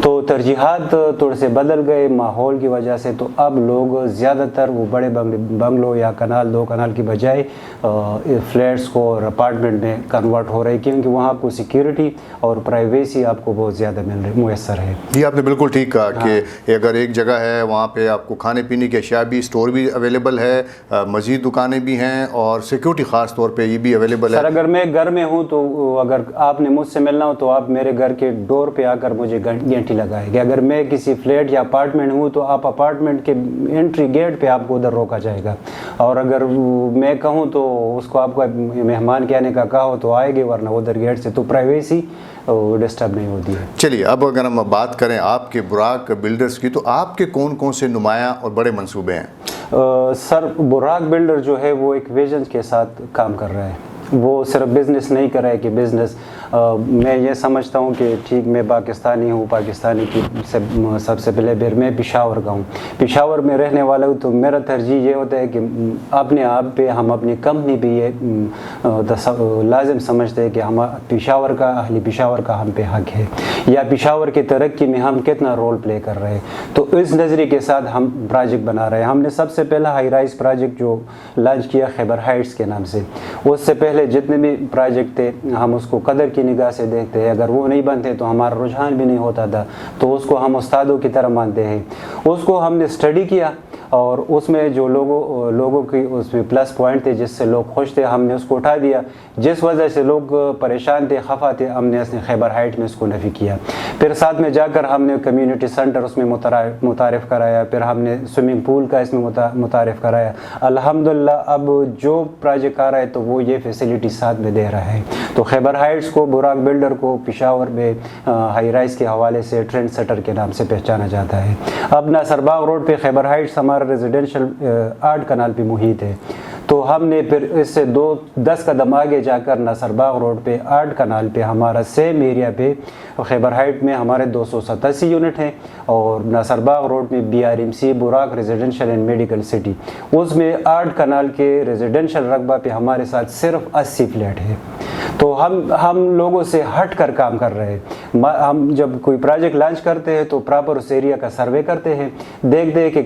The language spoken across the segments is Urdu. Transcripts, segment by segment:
تو ترجیحات تھوڑے سے بدل گئے ماحول کی وجہ سے، تو اب لوگ زیادہ تر وہ بڑے بنگلو یا کنال 2 کنال کی بجائے فلیٹس کو اور اپارٹمنٹ میں کنورٹ ہو رہے، کیونکہ وہاں آپ کو سیکیورٹی اور پرائیویسی آپ کو بہت زیادہ میسر ہے۔ جی آپ نے بالکل ٹھیک کہا کہ اگر ایک جگہ ہے وہاں پہ آپ کو کھانے پینے کی اشیاء بھی، اسٹور بھی اویلیبل ہے، مزید دکانیں بھی ہیں، اور سیکیورٹی خاص طور پہ یہ بھی اویلیبل ہے۔ سر اگر میں گھر میں ہوں تو اگر آپ نے مجھ سے ملنا ہو تو آپ میرے گھر کے ڈور پہ آ کر مجھے گھنٹی لگائے گی۔ اگر میں کسی فلیٹ یا اپارٹمنٹ ہوں تو آپ اپارٹمنٹ کے انٹری گیٹ پہ آپ کو ادھر روکا جائے گا، اور اگر میں کہوں تو اس کو آپ کو مہمان کے آنے کا کہا ہو تو آئے گے، ورنہ ادھر گیٹ سے، تو پرائیویسی ڈسٹرب نہیں ہوتی ہے۔ چلیے اب اگر ہم بات کریں آپ کے براق بلڈرز کی، تو آپ کے کون کون سے نمایاں اور بڑے منصوبے ہیں؟ سر براق بلڈر جو ہے وہ ایک ویژن کے ساتھ کام کر رہا ہے، وہ صرف بزنس نہیں کر رہا ہے کہ بزنس میں یہ سمجھتا ہوں کہ ٹھیک میں پاکستانی ہوں، پاکستانی کی سب سے پہلے میں پشاور کا ہوں، پشاور میں رہنے والا ہوں، تو میرا ترجیح یہ ہوتا ہے کہ اپنے آپ پہ ہم اپنی کمپنی پہ یہ لازم سمجھتے ہیں کہ ہم پشاور کا، اہل پشاور کا ہم پہ حق ہے، یا پشاور کی ترقی میں ہم کتنا رول پلے کر رہے ہیں۔ تو اس نظریے کے ساتھ ہم پروجیکٹ بنا رہے ہیں۔ ہم نے سب سے پہلا ہائی رائز پروجیکٹ جو لانچ کیا خیبر ہائٹس کے نام سے، اس سے پہلے جتنے بھی پروجیکٹ تھے ہم اس کو قدر کی نگاہ سے دیکھتے ہیں، اگر وہ نہیں بنتے تو ہمارا رجحان بھی نہیں ہوتا تھا، تو اس کو ہم استادوں کی طرح مانتے ہیں۔ اس کو ہم نے اسٹڈی کیا، اور اس میں جو لوگوں کی اس میں پلس پوائنٹ تھے، جس سے لوگ خوش تھے، ہم نے اس کو اٹھا دیا، جس وجہ سے لوگ پریشان تھے، خفا تھے، ہم نے خیبر ہائٹ میں اس کو نفی کیا۔ پھر ساتھ میں جا کر ہم نے کمیونٹی سینٹر اس میں متعارف کرایا، پھر ہم نے سوئمنگ پول کا اس میں متعارف کرایا۔ الحمدللہ اب جو پروجیکٹ آ رہا ہے تو وہ یہ فیسلٹی ساتھ میں دے رہا ہے۔ تو خیبر ہائٹس کو، براق بلڈر کو پشاور میں ہائی رائز کے حوالے سے ٹرینڈ سیٹر کے نام سے پہچانا جاتا ہے۔ اب ناصر باغ روڈ پہ خیبر ہائٹس ہمارا ریزیڈینشل 8 کنال پہ محیط ہے، تو ہم نے پھر اس سے 10 قدم آگے جا کر ناصر باغ روڈ پہ 8 کنال پہ ہمارا سیم ایریا پہ خیبر ہائٹ میں ہمارے 287 یونٹ ہیں، اور ناصر باغ روڈ میں BRMC Buraq residential and medical city, اس میں 8 کنال کے ریزیڈینشل رقبہ پہ ہمارے ساتھ صرف 80 فلیٹ ہے۔ تو ہم لوگوں سے ہٹ کر کام کر رہے ہیں۔ ہم جب کوئی پروجیکٹ لانچ کرتے ہیں تو پراپر اس ایریا کا سروے کرتے ہیں، دیکھتے ہیں کہ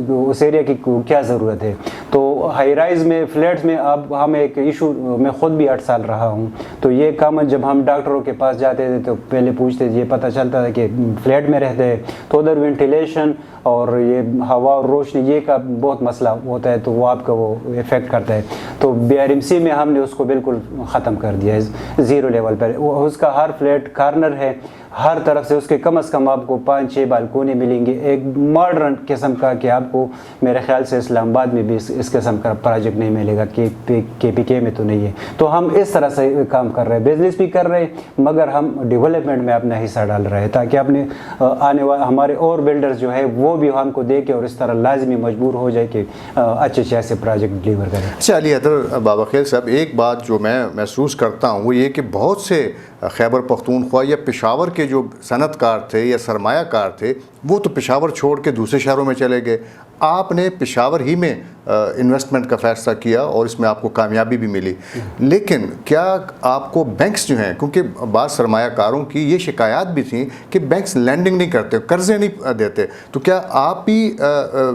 اس ایریا کی کیا ضرورت ہے۔ تو ہائی رائز میں، فلیٹس میں اب ہم ایک ایشو، میں خود بھی 8 سال رہا ہوں، تو یہ کام جب ہم ڈاکٹروں کے پاس جاتے تھے تو پہلے پوچھتے تھے، یہ پتہ چلتا تھا کہ فلیٹ میں رہتے ہیں تو ادھر وینٹیلیشن اور یہ ہوا اور روشنی یہ کا بہت مسئلہ ہوتا ہے، تو وہ آپ کا وہ افیکٹ کرتا ہے۔ تو BRMC میں ہم نے اس کو بالکل ختم کر دیا ہے، 0 لیول پر۔ اس کا ہر فلیٹ کارنر ہے، ہر طرف سے اس کے کم از کم آپ کو 5-6 بالکونی ملیں گے، ایک ماڈرن قسم کا، کہ آپ کو میرے خیال سے اسلام آباد میں بھی اس قسم کا پروجیکٹ نہیں ملے گا، KPK میں تو نہیں ہے۔ تو ہم اس طرح سے کام کر رہے ہیں، بزنس بھی کر رہے ہیں، مگر ہم ڈیولپمنٹ میں اپنا حصہ ڈال رہے ہیں، تاکہ اپنے آنے والے ہمارے اور بلڈرز جو ہے وہ بھی ہم کو دیکھے اور اس طرح لازمی مجبور ہو جائے کہ اچھے ایسے پروجیکٹ ڈلیور کریں۔ اچھا علی حیدر بابا خیل صاحب، ایک بات جو میں محسوس کرتا ہوں وہ یہ کہ بہت سے خیبر پختونخوا یا پشاور کے جو صنعت کار تھے یا سرمایہ کار تھے، وہ تو پشاور چھوڑ کے دوسرے شہروں میں چلے گئے۔ آپ نے پشاور ہی میں انویسٹمنٹ کا فیصلہ کیا اور اس میں آپ کو کامیابی بھی ملی، لیکن کیا آپ کو بینکس جو ہیں، کیونکہ بعض سرمایہ کاروں کی یہ شکایات بھی تھیں کہ بینکس لینڈنگ نہیں کرتے، قرضے نہیں دیتے، تو کیا آپ بھی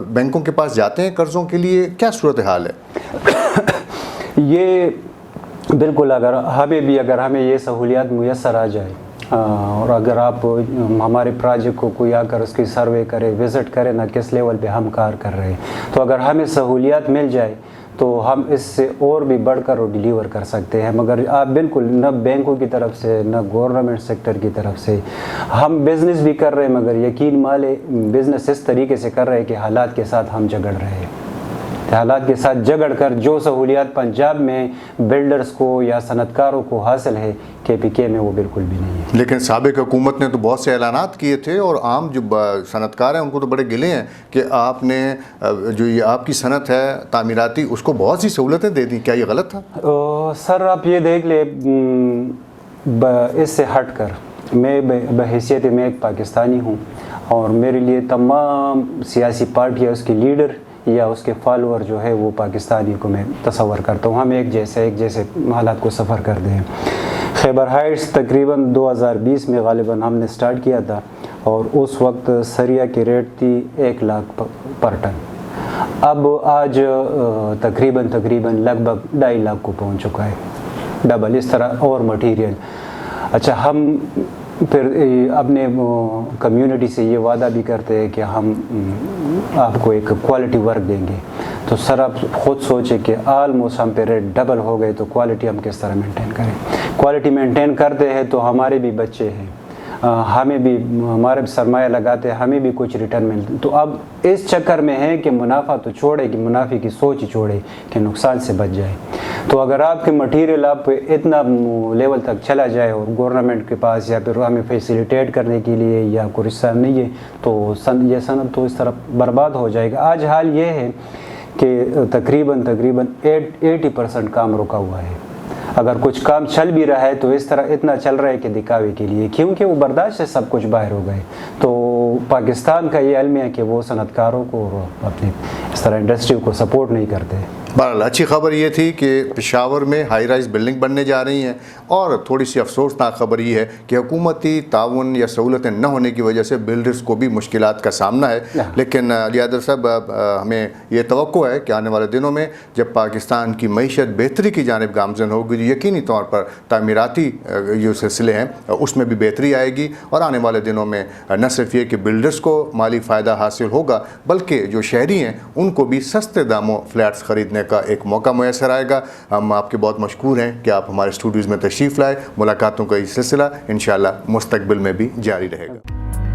بینکوں کے پاس جاتے ہیں قرضوں کے لیے؟ کیا صورتحال ہے؟ یہ بالکل، اگر ہمیں یہ سہولیات میسر آ جائے، اور اگر آپ ہمارے پروجیکٹ کو کوئی آ کر اس کی سروے کرے، وزٹ کرے نا کس لیول پہ ہم کار کر رہے ہیں، تو اگر ہمیں سہولیات مل جائے تو ہم اس سے اور بھی بڑھ کر ڈیلیور کر سکتے ہیں۔ مگر آپ بالکل نہ بینکوں کی طرف سے نہ گورنمنٹ سیکٹر کی طرف سے، ہم بزنس بھی کر رہے ہیں، مگر یقین مالے بزنس اس طریقے سے کر رہے ہیں کہ حالات کے ساتھ ہم جھگڑ رہے ہیں، حالات کے ساتھ جھگڑ کر جو سہولیات پنجاب میں بلڈرز کو یا صنعت کاروں کو حاصل ہے، KPK میں وہ بالکل بھی نہیں ہے۔ لیکن سابق حکومت نے تو بہت سے اعلانات کیے تھے، اور عام جو صنعت کار ہیں ان کو تو بڑے گلے ہیں کہ آپ نے جو یہ آپ کی صنعت ہے تعمیراتی، اس کو بہت سی سہولتیں دے دیں، کیا یہ غلط تھا؟ سر آپ یہ دیکھ لیں، اس سے ہٹ کر میں بحیثیت میں ایک پاکستانی ہوں، اور میرے لیے تمام سیاسی پارٹیاں، اس کی لیڈر یا اس کے فالوور جو ہے وہ پاکستانی کو میں تصور کرتا ہوں، ہم ایک جیسے حالات کو سفر کر دیں۔ خیبر ہائٹس تقریباً 2020 میں غالباً ہم نے سٹارٹ کیا تھا، اور اس وقت سریا کی ریٹ تھی 1 لاکھ پر ٹن. اب آج تقریباً لگ بھگ 2.5 لاکھ کو پہنچ چکا ہے, ڈبل اس طرح اور مٹیریل. اچھا, ہم پھر اپنے کمیونٹی سے یہ وعدہ بھی کرتے ہیں کہ ہم آپ کو ایک کوالٹی ورک دیں گے. تو سر آپ خود سوچیں کہ آلموسٹ ہم پہ ریٹ ڈبل ہو گئے, تو کوالٹی ہم کس طرح مینٹین کریں؟ کوالٹی مینٹین کرتے ہیں تو ہمارے بھی بچے ہیں, ہمیں بھی ہمارے سرمایہ لگاتے ہیں, ہمیں بھی کچھ ریٹرن ملتے. تو اب اس چکر میں ہے کہ منافع تو چھوڑے, کہ منافع کی سوچ ہی چھوڑے کہ نقصان سے بچ جائے. تو اگر آپ کے مٹیریل آپ اتنا لیول تک چلا جائے اور گورنمنٹ کے پاس یا پھر ہمیں فیسیلیٹیٹ کرنے کے لیے یا کوئی رشتہ نہیں ہے, تو یہ صنعت تو اس طرح برباد ہو جائے گا. آج حال یہ ہے کہ تقریباً 80% کام رکا ہوا ہے. اگر کچھ کام چل بھی رہا ہے تو اس طرح اتنا چل رہا ہے کہ دکھاوے کے لیے, کیونکہ وہ برداشت سے سب کچھ باہر ہو گئے. تو پاکستان کا یہ علم ہے کہ وہ صنعت کاروں کو اور اپنی اس طرح انڈسٹری کو سپورٹ نہیں کرتے. بہرحال اچھی خبر یہ تھی کہ پشاور میں ہائی رائز بلڈنگ بننے جا رہی ہیں, اور تھوڑی سی افسوسناک خبر یہ ہے کہ حکومتی تعاون یا سہولتیں نہ ہونے کی وجہ سے بلڈرز کو بھی مشکلات کا سامنا ہے. لیکن علی حیدر صاحب, ہمیں یہ توقع ہے کہ آنے والے دنوں میں جب پاکستان کی معیشت بہتری کی جانب گامزن ہوگی, تو یقینی طور پر تعمیراتی جو سلسلے ہیں اس میں بھی بہتری آئے گی, اور آنے والے دنوں میں نہ صرف یہ کہ بلڈرز کو مالی فائدہ حاصل ہوگا, بلکہ جو شہری ہیں ان کو بھی سستے داموں فلیٹس خریدنے کا ایک موقع میسر آئے گا. ہم آپ کے بہت مشکور ہیں کہ آپ ہمارے اسٹوڈیوز میں تشریف لائے. ملاقاتوں کا یہ سلسلہ انشاءاللہ مستقبل میں بھی جاری رہے گا.